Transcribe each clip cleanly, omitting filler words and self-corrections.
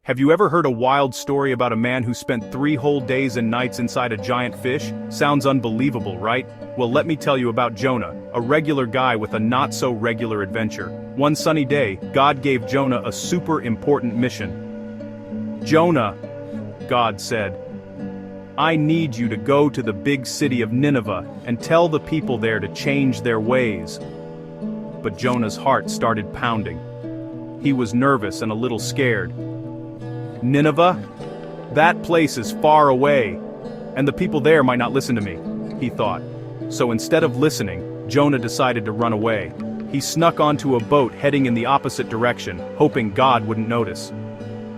Have you ever heard a wild story about a man who spent 3 whole days and nights inside a giant fish? Sounds unbelievable, right? Well, let me tell you about Jonah, a regular guy with a not-so-regular adventure. One sunny day, God gave Jonah a super important mission. "Jonah," God said, "I need you to go to the big city of Nineveh and tell the people there to change their ways." But Jonah's heart started pounding. He was nervous and a little scared. Nineveh? That place is far away, and the people there might not listen to me, he thought. So instead of listening, Jonah decided to run away. He snuck onto a boat heading in the opposite direction, hoping God wouldn't notice.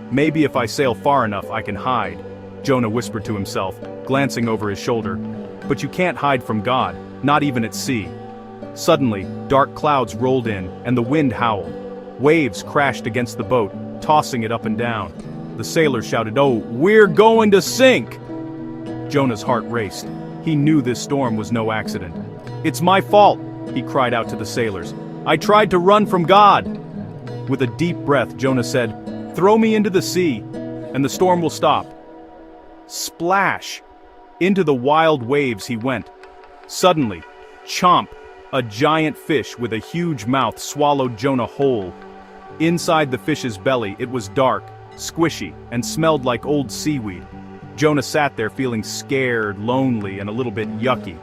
"Maybe if I sail far enough I can hide," Jonah whispered to himself, glancing over his shoulder. But you can't hide from God, not even at sea. Suddenly, dark clouds rolled in, and the wind howled. Waves crashed against the boat, tossing it up and down. The sailors shouted, "Oh, we're going to sink!" Jonah's heart raced. He knew this storm was no accident. "It's my fault," he cried out to the sailors. "I tried to run from God." With a deep breath, Jonah said, "Throw me into the sea, and the storm will stop." Splash! Into the wild waves he went. Suddenly, chomp! A giant fish with a huge mouth swallowed Jonah whole. Inside the fish's belly, it was dark, squishy, and smelled like old seaweed. Jonah sat there feeling scared, lonely, and a little bit yucky.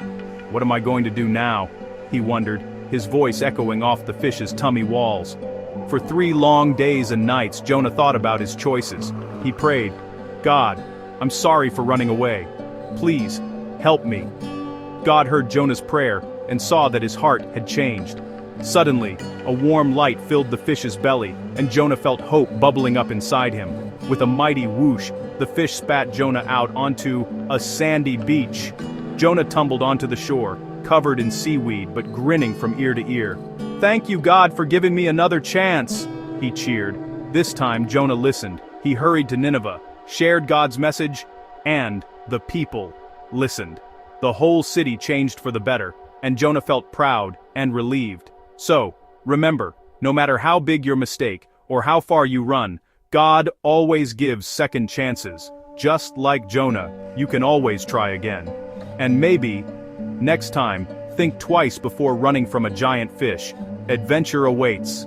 "What am I going to do now?" he wondered, his voice echoing off the fish's tummy walls. For 3 long days and nights, Jonah thought about his choices. He prayed, "God, I'm sorry for running away. Please, help me." God heard Jonah's prayer and saw that his heart had changed. Suddenly, a warm light filled the fish's belly, and Jonah felt hope bubbling up inside him. With a mighty whoosh, the fish spat Jonah out onto a sandy beach. Jonah tumbled onto the shore, covered in seaweed but grinning from ear to ear. "Thank you, God, for giving me another chance," he cheered. This time Jonah listened. He hurried to Nineveh, shared God's message, and the people listened. The whole city changed for the better, and Jonah felt proud and relieved. So, remember, no matter how big your mistake, or how far you run, God always gives second chances. Just like Jonah, you can always try again. And maybe, next time, think twice before running from a giant fish. Adventure awaits.